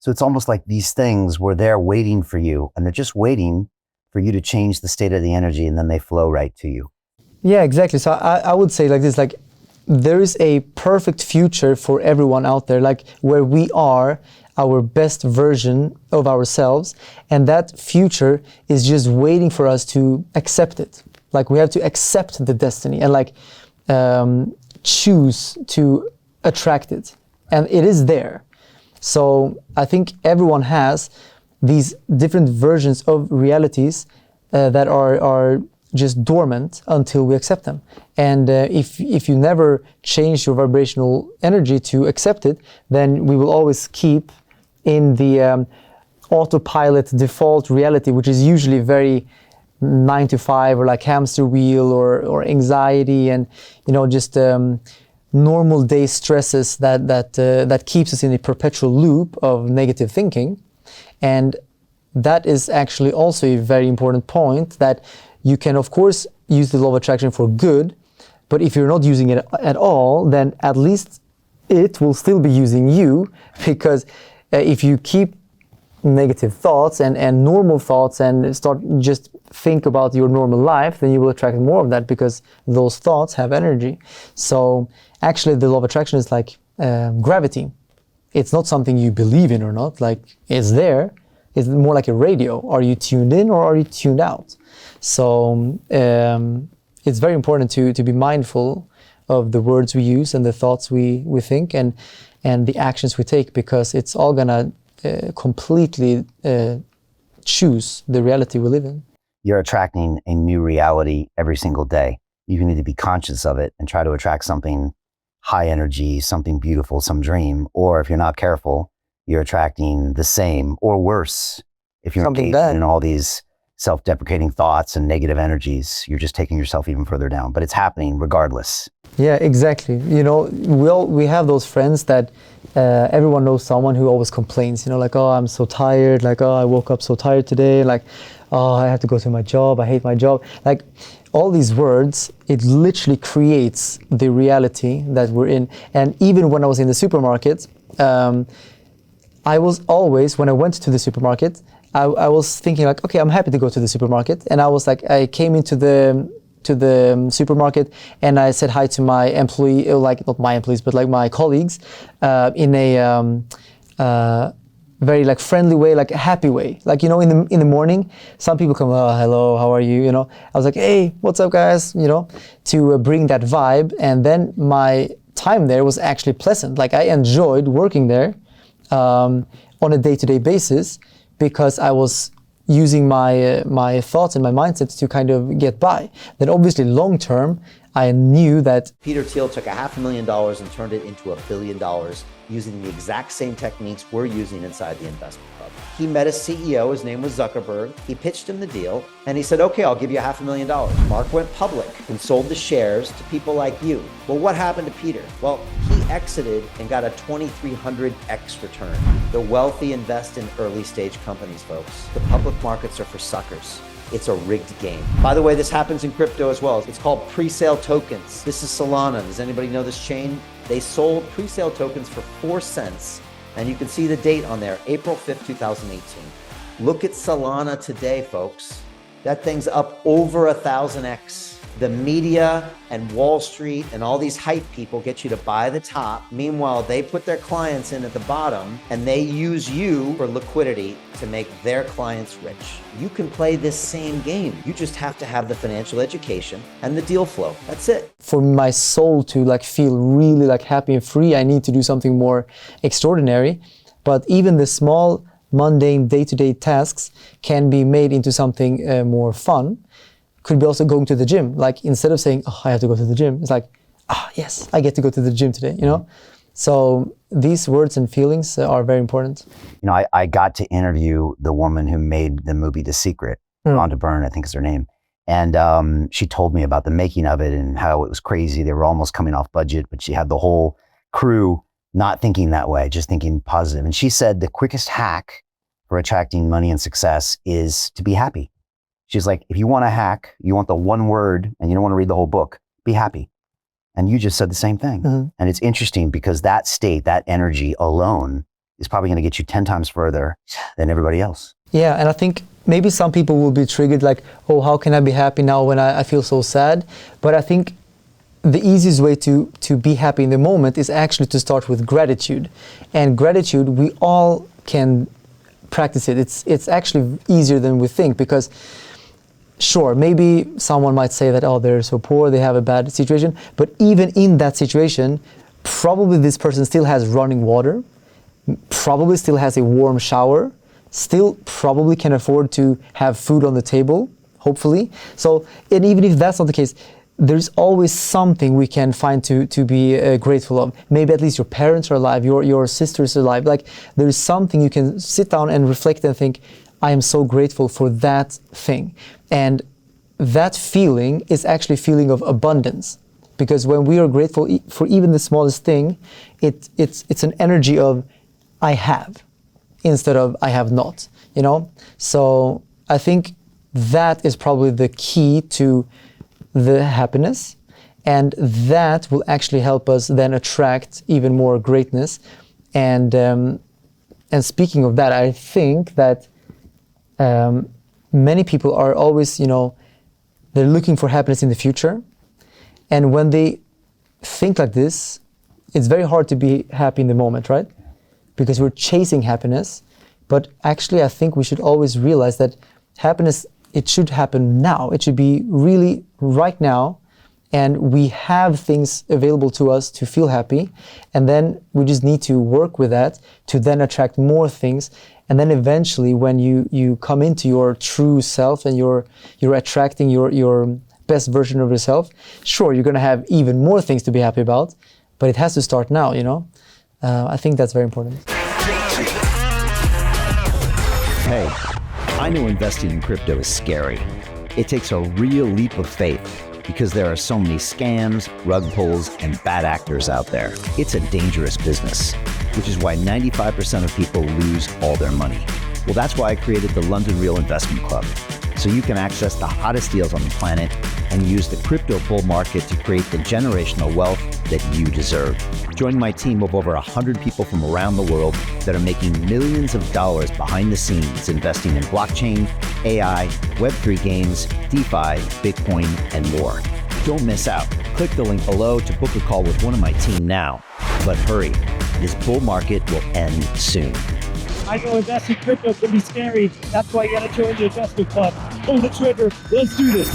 So it's almost like these things were there waiting for you, and they're just waiting for you to change the state of the energy, and then they flow right to you. Yeah, exactly. So I would say like this, like there is a perfect future for everyone out there, like where we are our best version of ourselves, and that future is just waiting for us to accept it. Like we have to accept the destiny and like choose to attract it, and it is there. So I think everyone has these different versions of realities that are just dormant until we accept them. And if you never change your vibrational energy to accept it, then we will always keep in the autopilot default reality, which is usually very 9 to 5 or like hamster wheel or anxiety and just normal day stresses that keeps us in a perpetual loop of negative thinking. And that is actually also a very important point, that you can of course use the law of attraction for good, but if you're not using it at all, then at least it will still be using you, because if you keep negative thoughts and normal thoughts and start just think about your normal life, then you will attract more of that, because those thoughts have energy. So actually the law of attraction is like gravity. It's not something you believe in or not, like it's there. It's more like a radio. Are you tuned in or are you tuned out? So it's very important to be mindful of the words we use and the thoughts we think and the actions we take, because it's all gonna completely choose the reality we live in. You're attracting a new reality every single day. You need to be conscious of it and try to attract something high energy, something beautiful, some dream. Or if you're not careful, you're attracting the same or worse. If you're engaged in all these self-deprecating thoughts and negative energies, you're just taking yourself even further down. But it's happening regardless. Yeah, exactly. We have those friends that everyone knows someone who always complains, like, oh, I'm so tired, like, oh, I woke up so tired today, like, oh, I have to go to my job, I hate my job. Like all these words, it literally creates the reality that we're in. And even when I was in the supermarket, I was always, when I went to the supermarket, I was thinking like, okay, I'm happy to go to the supermarket. And I was like, I came into the supermarket and I said hi to my employee, like not my employees, but like my colleagues, in a very like friendly way, like a happy way. Like, in the morning, some people come, oh, hello, how are you? I was like, hey, what's up guys? To bring that vibe. And then my time there was actually pleasant. Like I enjoyed working there on a day-to-day basis, because I was using my thoughts and my mindset to kind of get by. Then obviously long term, I knew that Peter Thiel took $500,000 and turned it into $1 billion using the exact same techniques we're using inside the investment club. He met a CEO, his name was Zuckerberg. He pitched him the deal and he said, okay, I'll give you $500,000. Mark went public and sold the shares to people like you. Well, what happened to Peter? Well, he exited and got a 2,300x return. The wealthy invest in early stage companies, folks. The public markets are for suckers. It's a rigged game. By the way, this happens in crypto as well. It's called pre-sale tokens. This is Solana. Does anybody know this chain? They sold pre-sale tokens for 4 cents. And you can see the date on there, April 5th, 2018. Look at Solana today, folks. That thing's up over 1,000x. The media and Wall Street and all these hype people get you to buy the top. Meanwhile, they put their clients in at the bottom and they use you for liquidity to make their clients rich. You can play this same game. You just have to have the financial education and the deal flow. That's it. For my soul to like feel really like happy and free, I need to do something more extraordinary. But even the small, mundane day-to-day tasks can be made into something more fun. Could be also going to the gym. Like instead of saying, oh, I have to go to the gym, it's like, yes, I get to go to the gym today, So these words and feelings are very important. I got to interview the woman who made the movie The Secret, Rhonda Byrne, I think is her name. And she told me about the making of it and how it was crazy. They were almost coming off budget, but she had the whole crew not thinking that way, just thinking positive. And she said the quickest hack for attracting money and success is to be happy. She's like, if you want a hack, you want the one word and you don't want to read the whole book, be happy. And you just said the same thing. And it's interesting because that state, that energy alone is probably going to get you 10 times further than everybody else. Yeah, and I think maybe some people will be triggered like, oh, how can I be happy now when I feel so sad? But I think the easiest way to be happy in the moment is actually to start with gratitude. And gratitude, we all can practice it. It's actually easier than we think, because sure, maybe someone might say that, oh, they're so poor, they have a bad situation. But even in that situation, probably this person still has running water, probably still has a warm shower, still probably can afford to have food on the table, hopefully. So, and even if that's not the case, there's always something we can find to be grateful of. Maybe at least your parents are alive, your sisters are alive. Like, there's something you can sit down and reflect and think, I am so grateful for that thing. And that feeling is actually a feeling of abundance. Because when we are grateful for even the smallest thing, it's an energy of I have instead of I have not, you know? So I think that is probably the key to the happiness, and that will actually help us then attract even more greatness. And speaking of that, I think that many people are always, they're looking for happiness in the future. And when they think like this, it's very hard to be happy in the moment, right? Because we're chasing happiness. But actually, I think we should always realize that happiness, it should happen now. It should be really right now. And we have things available to us to feel happy. And then we just need to work with that to then attract more things. And then eventually, when you come into your true self and you're attracting your best version of yourself, sure, you're going to have even more things to be happy about, but it has to start now, I think that's very important. Hey, I know investing in crypto is scary. It takes a real leap of faith because there are so many scams, rug pulls, and bad actors out there. It's a dangerous business, which is why 95% of people lose all their money. Well, that's why I created the London Real Investment Club, so you can access the hottest deals on the planet and use the crypto bull market to create the generational wealth that you deserve. Join my team of over 100 people from around the world that are making millions of dollars behind the scenes investing in blockchain, AI, Web3 games, DeFi, Bitcoin, and more. Don't miss out. Click the link below to book a call with one of my team now. But hurry, this bull market will end soon. I know investing in crypto can be scary. That's why you gotta join the investment club. Pull the trigger. Let's do this.